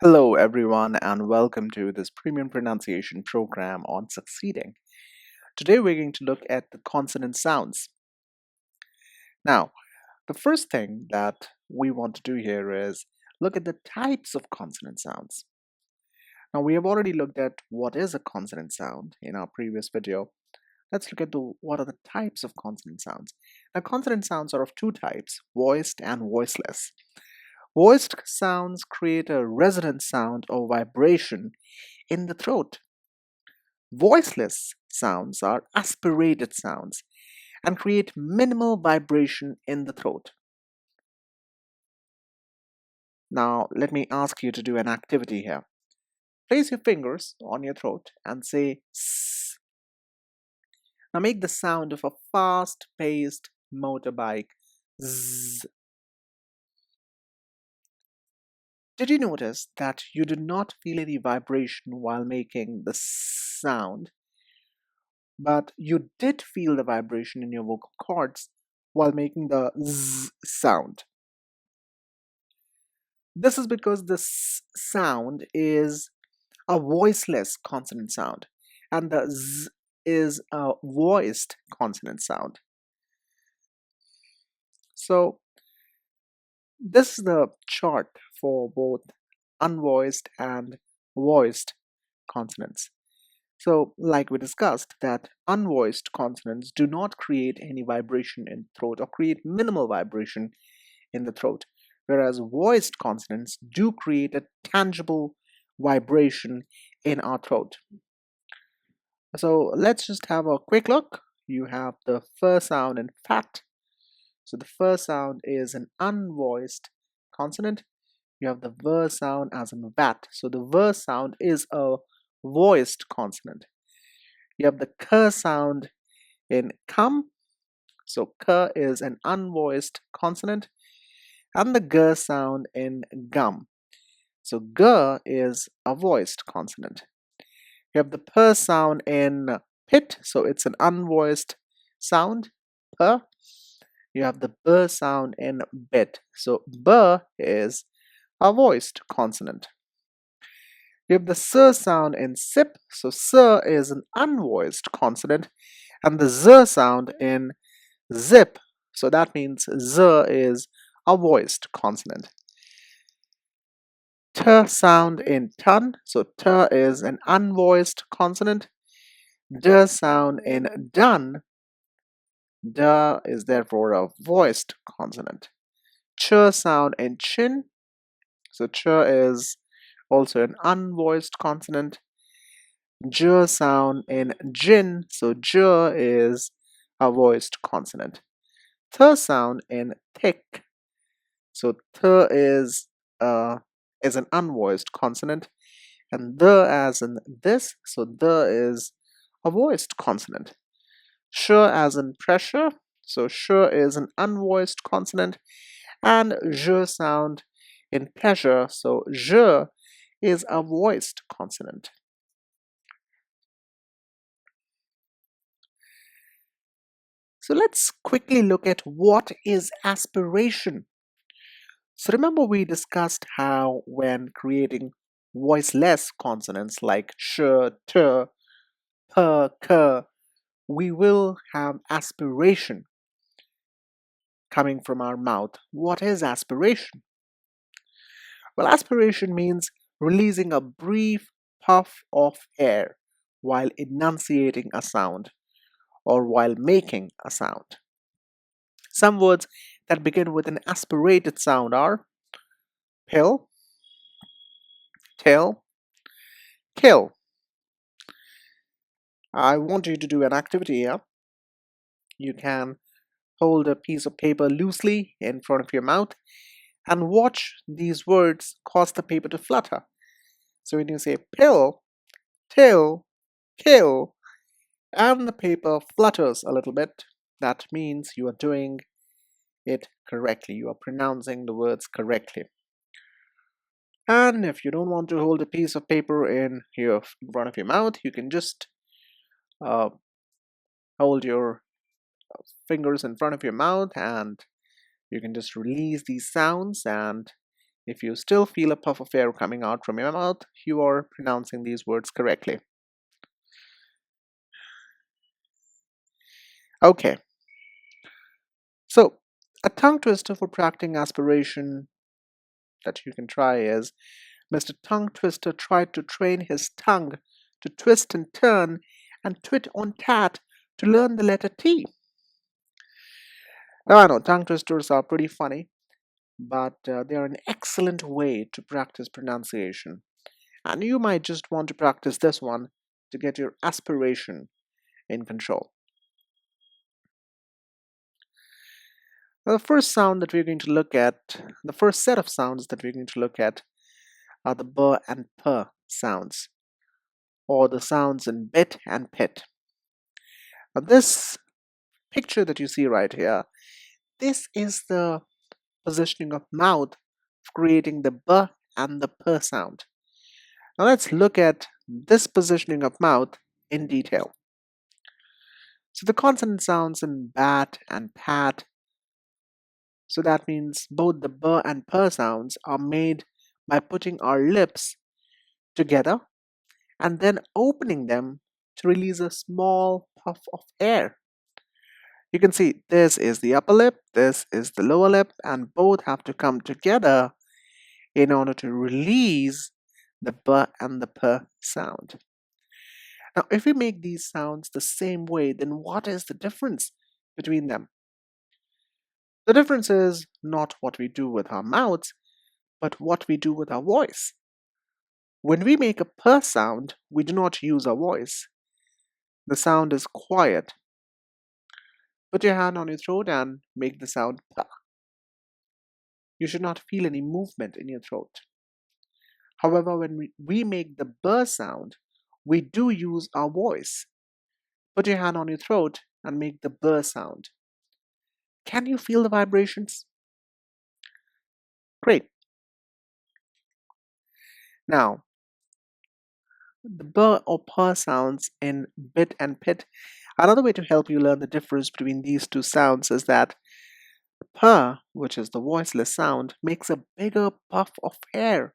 Hello, everyone, and welcome to this premium pronunciation program on succeeding. Today, we're going to look at the consonant sounds. Now, the first thing that we want to do here is look at the types of consonant sounds. Now, we have already looked at what is a consonant sound in our previous video. Let's look at what are the types of consonant sounds. Now, consonant sounds are of two types, voiced and voiceless. Voiced sounds create a resonant sound or vibration in the throat. Voiceless sounds are aspirated sounds and create minimal vibration in the throat. Now, let me ask you to do an activity here. Place your fingers on your throat and say S. Now, make the sound of a fast paced motorbike. Z. Did you notice that you did not feel any vibration while making the sound, but you did feel the vibration in your vocal cords while making the Z sound? This is because the sound is a voiceless consonant sound and the Z is a voiced consonant sound. So this is the chart for both unvoiced and voiced consonants. So like we discussed that unvoiced consonants do not create any vibration in throat or create minimal vibration in the throat, whereas voiced consonants do create a tangible vibration in our throat. So let's just have a quick look. You have the f sound in fat. So the f sound is an unvoiced consonant. You have the v sound as in vat. So the v sound is a voiced consonant. You have the k sound in come. So k is an unvoiced consonant. And the g sound in gum. So g is a voiced consonant. You have the p sound in pit, so it's an unvoiced sound, p. You have the b sound in bit, so b is a voiced consonant. You have the s sound in sip, so s is an unvoiced consonant, and the z sound in zip, so that means z is a voiced consonant. T sound in ton, so t is an unvoiced consonant. D sound in done, d is therefore a voiced consonant. Ch sound in chin, so ch is also an unvoiced consonant. J sound in jin, so j is a voiced consonant. Th sound in thick, so th is an unvoiced consonant, and the as in this, so the is a voiced consonant. Sh as in pressure, so sh is an unvoiced consonant, and j sound in pleasure, so j is a voiced consonant. So let's quickly look at what is aspiration. So remember we discussed how when creating voiceless consonants like sh, t, p, k, we will have aspiration coming from our mouth. What is aspiration? Well, aspiration means releasing a brief puff of air while enunciating a sound or while making a sound. Some words that begin with an aspirated sound are pill, till, kill. I want you to do an activity here. You can hold a piece of paper loosely in front of your mouth and watch these words cause the paper to flutter. So when you say pill, till, kill, and the paper flutters a little bit, that means you are doing it correctly. You are pronouncing the words correctly. And if you don't want to hold a piece of paper in front of your mouth, you can just uh, hold your fingers in front of your mouth and you can just release these sounds and If you still feel a puff of air coming out from your mouth, you are pronouncing these words correctly. Okay, so a tongue twister for practicing aspiration that you can try is Mr. Tongue Twister tried to train his tongue to twist and turn and twit on tat to learn the letter T. Now, I know tongue twisters are pretty funny, but they are an excellent way to practice pronunciation. And you might just want to practice this one to get your aspiration in control. Now, the first sound that we're going to look at, the first set of sounds that we're going to look at are the b and p sounds, or the sounds in bit and pit. Now, this picture that you see right here, this is the positioning of mouth creating the b and the p sound. Now let's look at this positioning of mouth in detail. So the consonant sounds in bat and pat, so that means both the b and p sounds are made by putting our lips together and then opening them to release a small puff of air. You can see this is the upper lip, this is the lower lip, and both have to come together in order to release the b and the p sound. Now, if we make these sounds the same way, then what is the difference between them? The difference is not what we do with our mouths, but what we do with our voice. When we make a p sound, we do not use our voice. The sound is quiet. Put your hand on your throat and make the sound p. You should not feel any movement in your throat. However, when we make the b sound, we do use our voice. Put your hand on your throat and make the b sound. Can you feel the vibrations? Great. Now, the b or p sounds in bit and pit. Another way to help you learn the difference between these two sounds is that p, which is the voiceless sound, makes a bigger puff of air.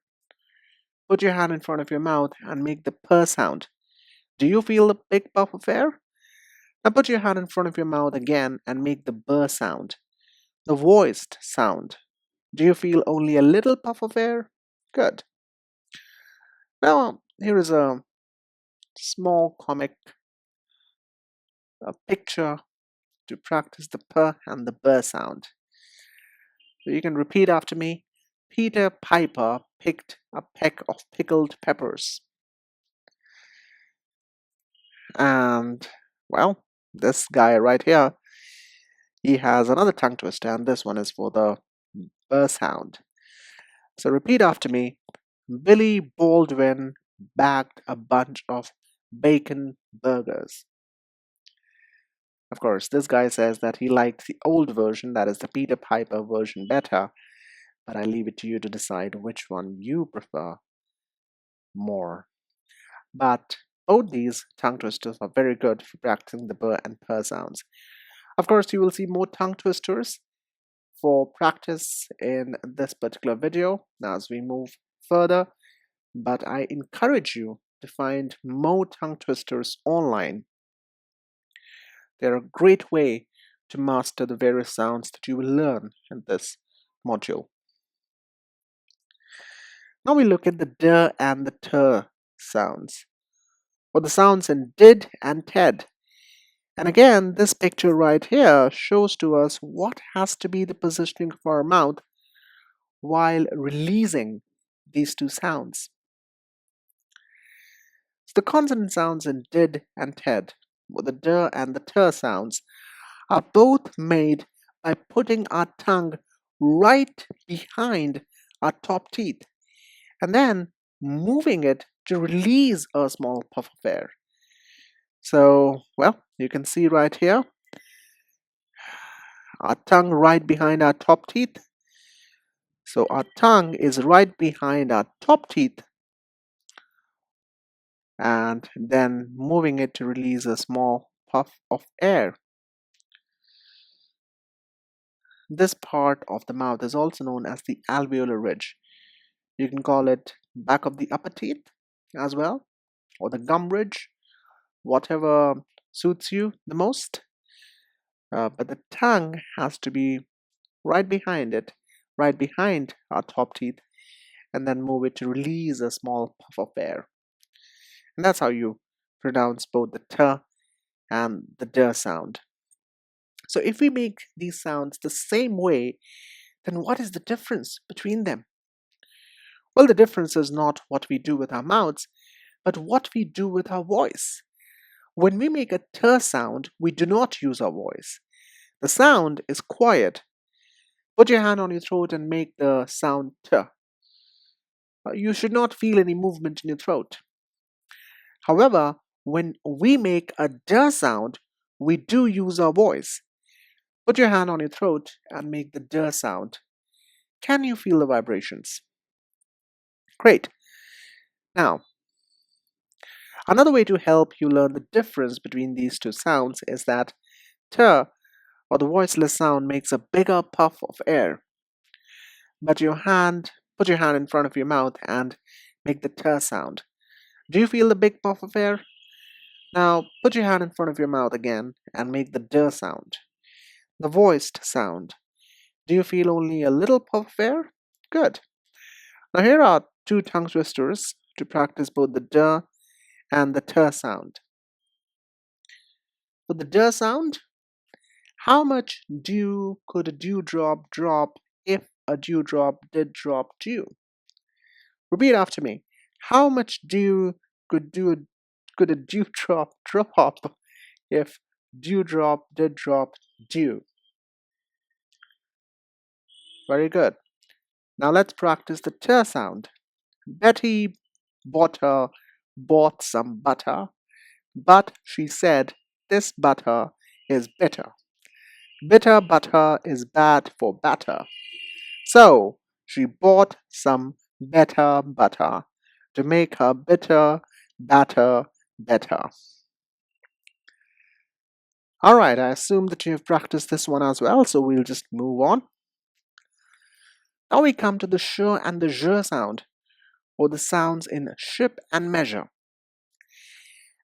Put your hand in front of your mouth and make the p sound. Do you feel the big puff of air? Now put your hand in front of your mouth again and make the b sound, the voiced sound. Do you feel only a little puff of air? Good. Now here is a small comic picture to practice the p and the b sound. So you can repeat after me. Peter Piper picked a peck of pickled peppers. And, well, this guy right here, he has another tongue twister, and this one is for the b sound. So repeat after me. Billy Baldwin bagged a bunch of bacon burgers. Of course, this guy says that he liked the old version, that is the Peter Piper version, better, but I leave it to you to decide which one you prefer more. But both these tongue twisters are very good for practicing the b and p sounds. Of course, you will see more tongue twisters for practice in this particular video as we move further, but I encourage you to find more tongue twisters online. They're a great way to master the various sounds that you will learn in this module. Now we look at the d and the t sounds, or the sounds in did and ted. And again, this picture right here shows to us what has to be the positioning of our mouth while releasing these two sounds. So the consonant sounds in did and ted, or the d and the t sounds, are both made by putting our tongue right behind our top teeth and then moving it to release a small puff of air. So, well, you can see right here, our tongue right behind our top teeth. So our tongue is right behind our top teeth and then moving it to release a small puff of air. This part of the mouth is also known as the alveolar ridge. You can call it back of the upper teeth as well, or the gum ridge, whatever suits you the most. But the tongue has to be right behind it, right behind our top teeth, and then move it to release a small puff of air. And that's how you pronounce both the t and the d sound. So if we make these sounds the same way, then what is the difference between them? Well, the difference is not what we do with our mouths, but what we do with our voice. When we make a t sound, we do not use our voice. The sound is quiet. Put your hand on your throat and make the sound t. You should not feel any movement in your throat. However, when we make a d sound, we do use our voice. Put your hand on your throat and make the d sound. Can you feel the vibrations? Great. Now, another way to help you learn the difference between these two sounds is that t, or the voiceless sound, makes a bigger puff of air. But put your hand in front of your mouth and make the t sound. Do you feel the big puff of air? Now, put your hand in front of your mouth again and make the d sound. The voiced sound. Do you feel only a little puff of air? Good. Now here are two tongue twisters to practice both the d and the t sound. For the d sound, how much dew could a dewdrop drop if a dewdrop did drop dew? Repeat after me. How much dew could a dewdrop drop if dewdrop did drop dew? Very good. Now let's practice the t sound. Betty Botter bought some butter, but she said this butter is bitter. Bitter butter is bad for batter. So she bought some better butter to make her bitter batter better. Alright, I assume that you have practiced this one as well, so we'll just move on. Now we come to the sh and the zh sound, or the sounds in ship and measure.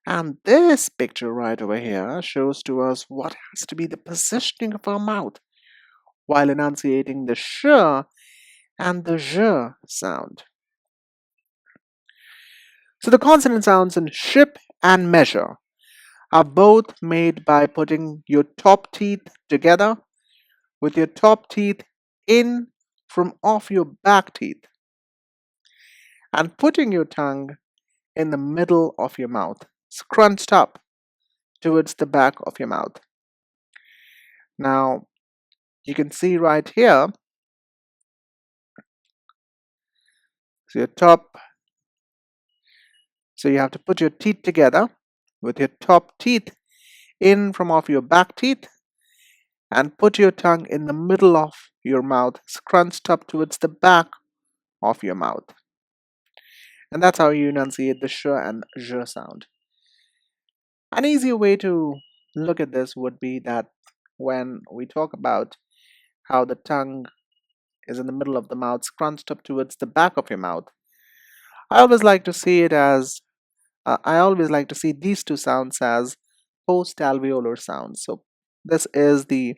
And this picture right over here shows to us what has to be the positioning of our mouth while enunciating the sh and the zh sound. So the consonant sounds in ship and measure are both made by putting your top teeth together with your top teeth in from off your back teeth and putting your tongue in the middle of your mouth, scrunched up towards the back of your mouth. Now, you can see right here, so your top, so you have to put your teeth together with your top teeth in from off your back teeth and put your tongue in the middle of your mouth, scrunched up towards the back of your mouth. And that's how you enunciate the sh and zh sound. An easier way to look at this would be that when we talk about how the tongue is in the middle of the mouth, scrunched up towards the back of your mouth, I always like to see these two sounds as post-alveolar sounds. So this is the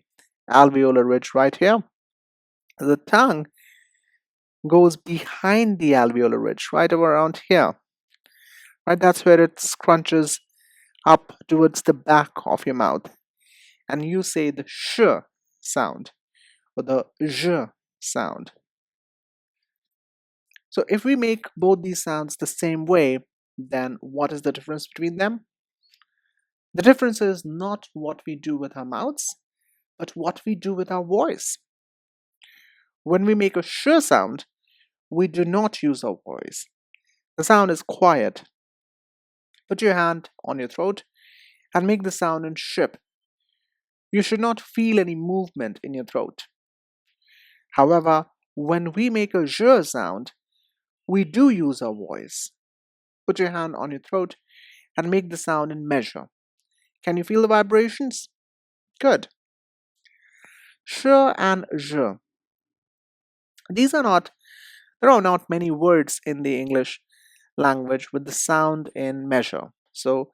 alveolar ridge right here. The tongue goes behind the alveolar ridge, right around here. Right, that's where it scrunches up towards the back of your mouth. And you say the sh sound or the zh sound. So if we make both these sounds the same way, then what is the difference between them? The difference is not what we do with our mouths, but what we do with our voice. When we make a sh sound, we do not use our voice. The sound is quiet. Put your hand on your throat and make the sound in ship. You should not feel any movement in your throat. However, when we make a zh sound, we do use our voice. Put your hand on your throat and make the sound in measure. Can you feel the vibrations? Good. Sh and zh. These are not There are not many words in the English language with the sound in measure. So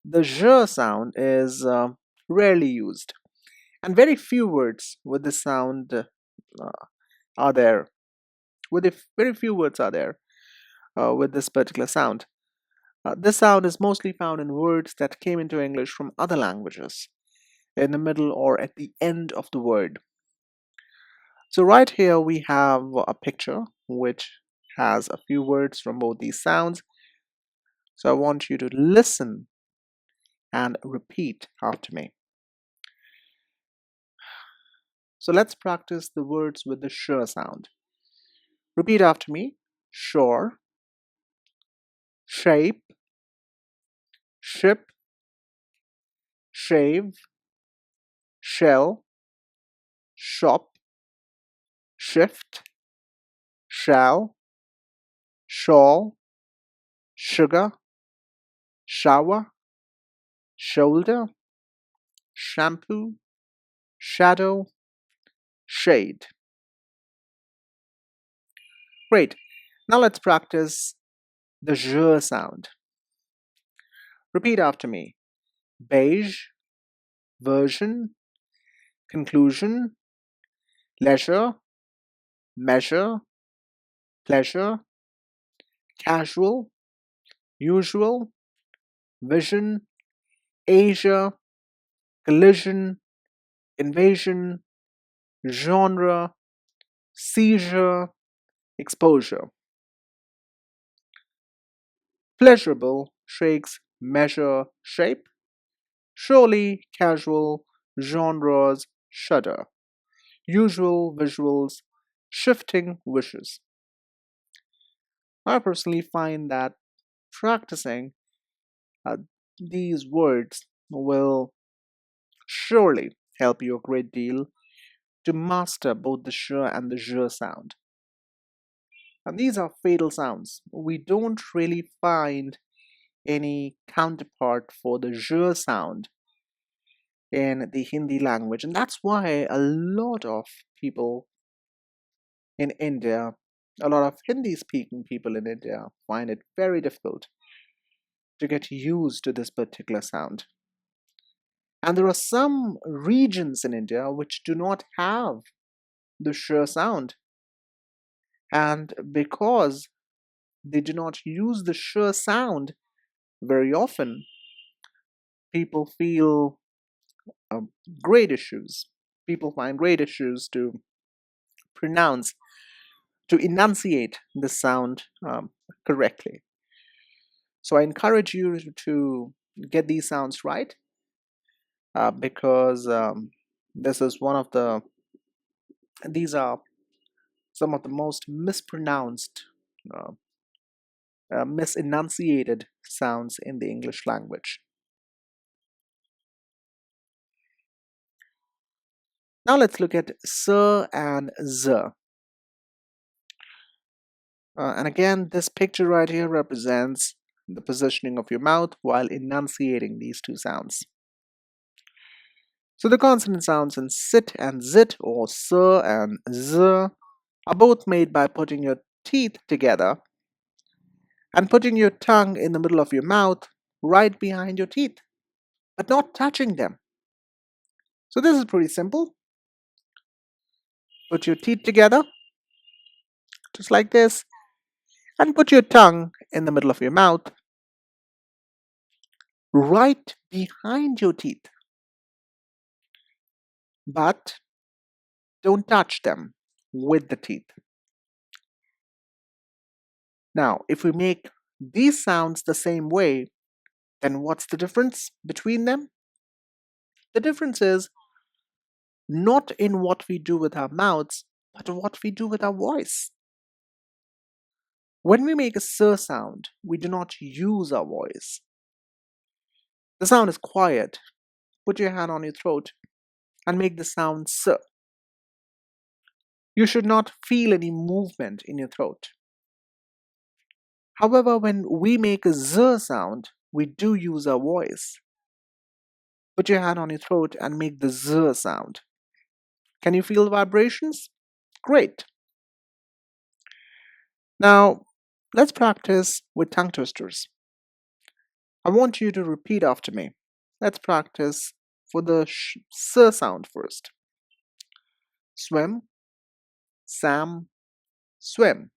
the j sound is rarely used, and very few words with the sound are there. Very few words are there with this particular sound. This sound is mostly found in words that came into English from other languages, in the middle or at the end of the word. So right here we have a picture which has a few words from both these sounds. So I want you to listen and repeat after me. So let's practice the words with the sh sound. Repeat after me. Shore, shape, ship, shave, shell, shop, shift, shall, shawl, sugar, shower, shoulder, shampoo, shadow, shade. Great. Now let's practice the j sound. Repeat after me. Beige, version, conclusion, leisure, measure, pleasure, casual, usual, vision, Asia, collision, invasion, genre, seizure, exposure. Pleasurable shakes measure shape. Surely casual genres shudder. Usual visuals shifting wishes. I personally find that practicing uh, these words will surely help you a great deal to master both the sh and the j sound. And these are fatal sounds. We don't really find any counterpart for the j sound in the Hindi language, and that's why a lot of people in India, a lot of Hindi speaking people in India, find it very difficult to get used to this particular sound. And there are some regions in India which do not have the sh sound. And because they do not use the sh sound very often, people feel um, great issues. People find great issues to pronounce, to enunciate the sound correctly. So I encourage you to get these sounds right because this is one of these are some of the most mispronounced, uh, misenunciated sounds in the English language. Now let's look at s and z. And again, this picture right here represents the positioning of your mouth while enunciating these two sounds. So the consonant sounds in sit and zit, or s and z, are both made by putting your teeth together and putting your tongue in the middle of your mouth right behind your teeth, but not touching them. So this is pretty simple. Put your teeth together, just like this, and put your tongue in the middle of your mouth right behind your teeth, but don't touch them with the teeth. Now, if we make these sounds the same way, then what's the difference between them? The difference is not in what we do with our mouths, but what we do with our voice. When we make a s sound, we do not use our voice. The sound is quiet. Put your hand on your throat and make the sound s. You should not feel any movement in your throat. However, when we make a z sound, we do use our voice. Put your hand on your throat and make the z sound. Can you feel the vibrations? Great. Now, let's practice with tongue twisters. I want you to repeat after me. Let's practice for the s sound first. Swim, Sam, swim.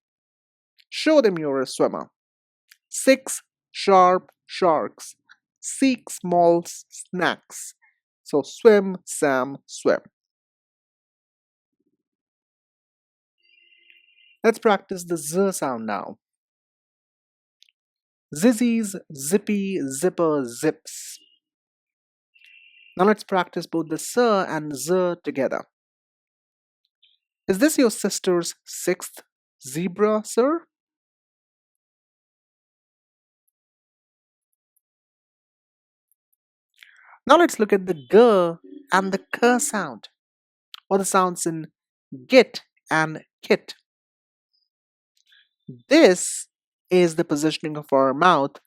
Show them you're a swimmer. 6 sharp sharks seek small snacks. So swim, Sam, swim. Let's practice the z sound now. Zizzies, zippy, zipper, zips. Now let's practice both the s and z together. Is this your sister's 6th zebra, sir? Now let's look at the g and the k sound, or the sounds in git and kit. This is the positioning of our mouth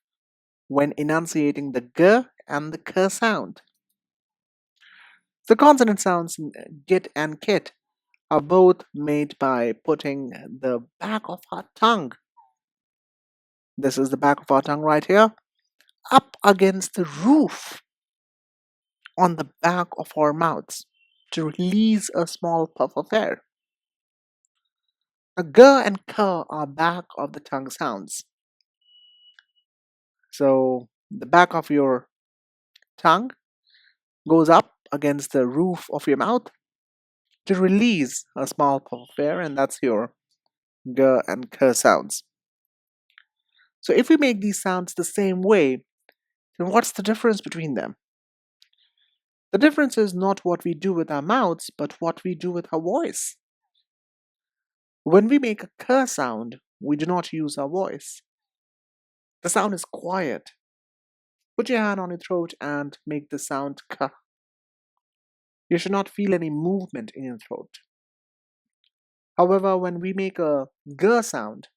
when enunciating the g and the k sound. The consonant sounds in git and kit are both made by putting the back of our tongue, this is the back of our tongue right here, up against the roof on the back of our mouths to release a small puff of air. Now, g and k are back of the tongue sounds. So the back of your tongue goes up against the roof of your mouth to release a small puff of air, and that's your g and k sounds. So if we make these sounds the same way, then what's the difference between them? The difference is not what we do with our mouths, but what we do with our voice. When we make a k sound, we do not use our voice. The sound is quiet. Put your hand on your throat and make the sound k. You should not feel any movement in your throat. However, when we make a g sound,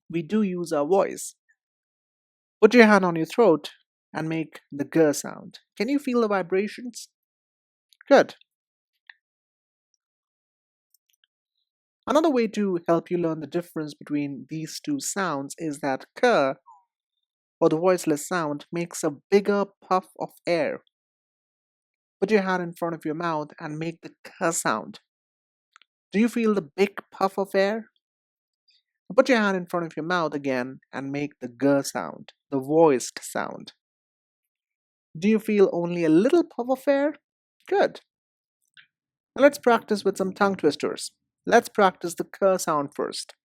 we do use our voice. Put your hand on your throat and make the g sound. Can you feel the vibrations? Good. Another way to help you learn the difference between these two sounds is that k, or the voiceless sound, makes a bigger puff of air. Put your hand in front of your mouth and make the k sound. Do you feel the big puff of air? Put your hand in front of your mouth again and make the g sound, the voiced sound. Do you feel only a little puff of air? Good. Now let's practice with some tongue twisters. Let's practice the k sound first.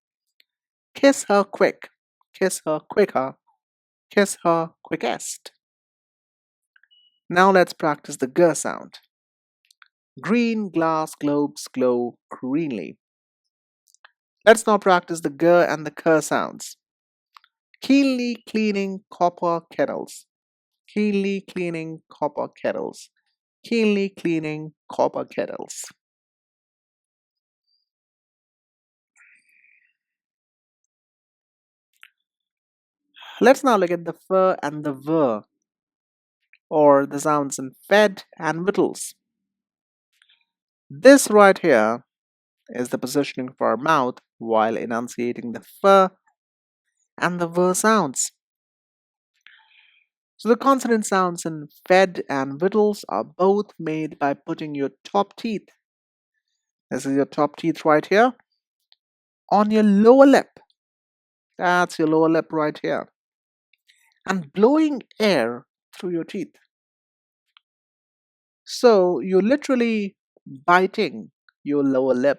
Kiss her quick, kiss her quicker, kiss her quickest. Now let's practice the g sound. Green glass globes glow greenly. Let's now practice the g and the k sounds. Keenly cleaning copper kettles. Keenly cleaning copper kettles. Keenly cleaning copper kettles. Let's now look at the f and the v, or the sounds in fed and vittles. This right here is the positioning of our mouth while enunciating the f and the v sounds. So the consonant sounds in fed and vittles are both made by putting your top teeth, this is your top teeth right here, on your lower lip. That's your lower lip right here. And blowing air through your teeth. So you're literally biting your lower lip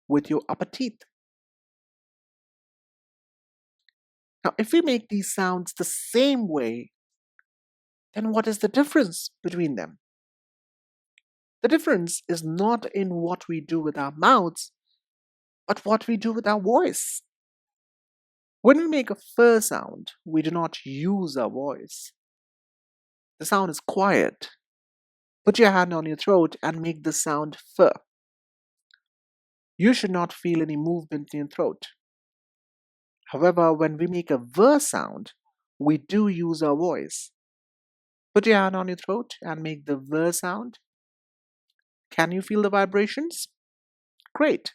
with your upper teeth. Now, if we make these sounds the same way, then what is the difference between them? The difference is not in what we do with our mouths, but what we do with our voice. When we make a f sound, we do not use our voice. The sound is quiet. Put your hand on your throat and make the sound f. You should not feel any movement in your throat. However, when we make a v sound, we do use our voice. Put your hand on your throat and make the v sound. Can you feel the vibrations? Great.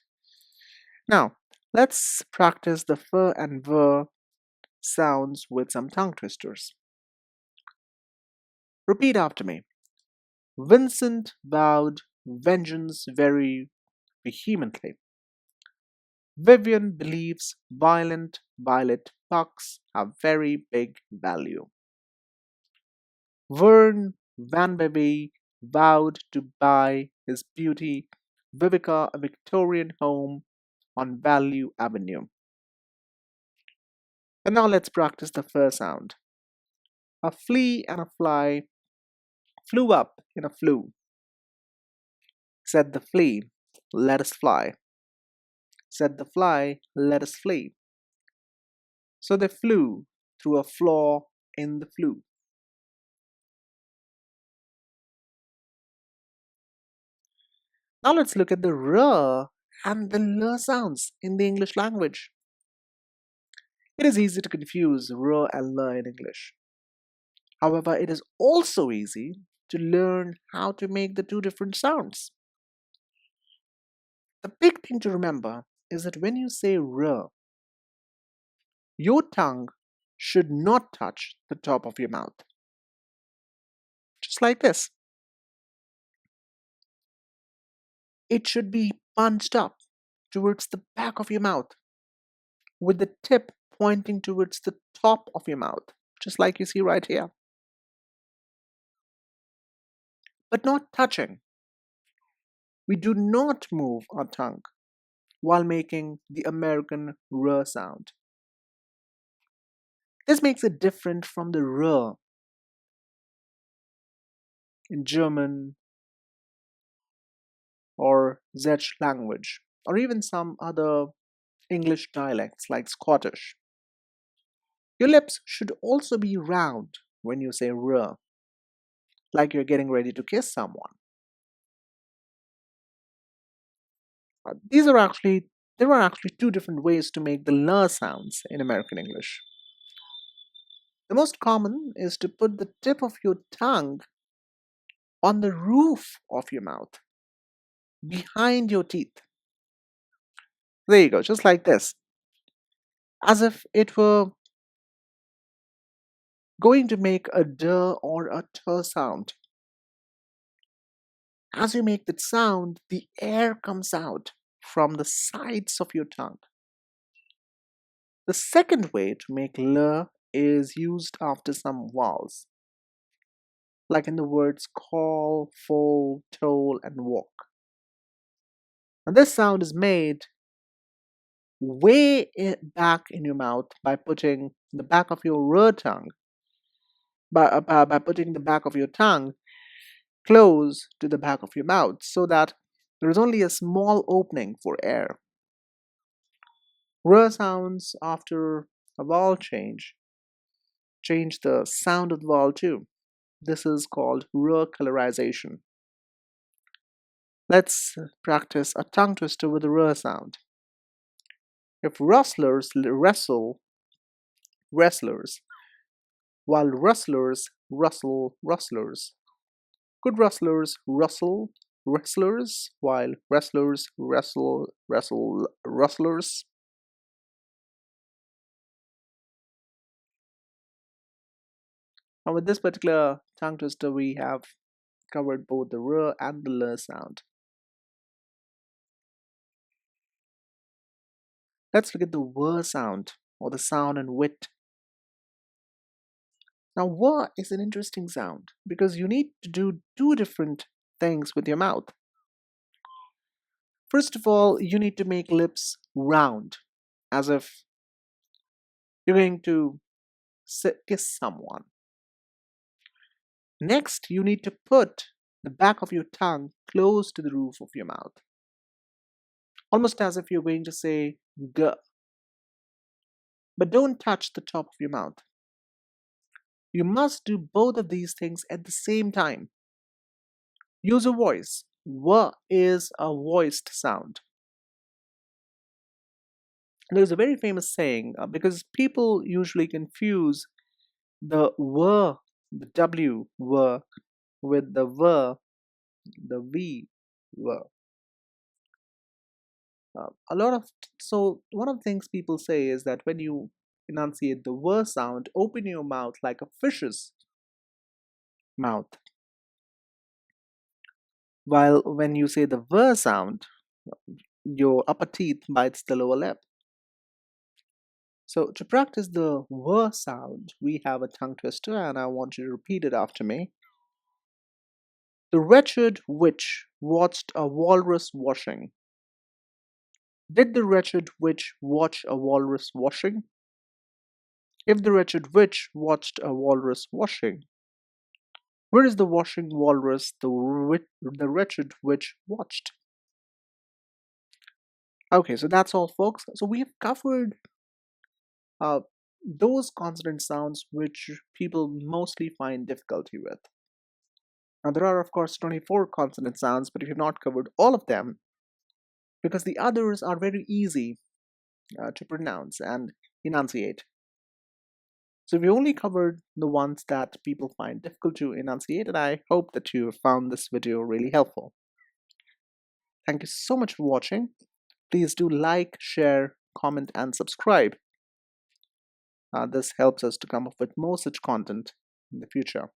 Now, Let's practice the f and v sounds with some tongue twisters. Repeat after me. Vincent vowed vengeance very vehemently. Vivian believes violent violet pucks have very big value. Vern Vanbebe vowed to buy his beauty Vivica a Victorian home on Value Avenue. And now let's practice the first sound. A flea and a fly flew up in a flue. Said the flea, let us fly. Said the fly, let us flee. So they flew through a flaw in the flue. Now let's look at the r and the l sounds in the English language. It is easy to confuse r and l in English. However, it is also easy to learn how to make the two different sounds. The big thing to remember is that when you say r, your tongue should not touch the top of your mouth. Just like this. It should be punched up towards the back of your mouth with the tip pointing towards the top of your mouth, just like you see right here, but not touching. We do not move our tongue while making the American r sound. This makes it different from the r in German or Czech language, or even some other English dialects like Scottish. Your lips should also be round when you say r, like you're getting ready to kiss someone. These are actually There are actually two different ways to make the l sounds in American English. The most common is to put the tip of your tongue on the roof of your mouth, behind your teeth. There you go, just like this, as if it were going to make a d or a t sound. As you make that sound, the air comes out from the sides of your tongue. The second way to make l is used after some vowels, like in the words call, foal, toll, and walk. And this sound is made back in your mouth by putting the back of your r tongue, by putting the back of your tongue close to the back of your mouth so that there is only a small opening for air. R sounds after a vowel change the sound of the vowel too. This is called r colorization. Let's practice a tongue twister with the r sound. If rustlers wrestle wrestlers, while rustlers rustle rustlers, could rustlers rustle wrestlers while wrestlers wrestle rustlers? Now, with this particular tongue twister, we have covered both the r and the l sound. Let's look at the w sound, or the sound in wit. Now, w is an interesting sound because you need to do two different things with your mouth. First of all, you need to make lips round, as if you're going to kiss someone. Next, you need to put the back of your tongue close to the roof of your mouth, almost as if you're going to say g. But don't touch the top of your mouth. You must do both of these things at the same time. Use a voice. W is a voiced sound. There's a very famous saying because people usually confuse the w, the w, w, with the v, the v, v. A lot of so one of the things people say is that when you enunciate the V sound, open your mouth like a fish's mouth, while when you say the V sound, your upper teeth bites the lower lip. So to practice the V sound, we have a tongue twister, and I want you to repeat it after me. The wretched witch watched a walrus washing. Did the wretched witch watch a walrus washing? If the wretched witch watched a walrus washing, where is the washing walrus the wretched witch watched? Okay, so that's all, folks. So we have covered uh, those consonant sounds which people mostly find difficulty with. Now, there are, of course, 24 consonant sounds, but if you've not covered all of them, because the others are very easy to pronounce and enunciate. So we only covered the ones that people find difficult to enunciate, and I hope that you found this video really helpful. Thank you so much for watching. Please do like, share, comment, and subscribe. This helps us to come up with more such content in the future.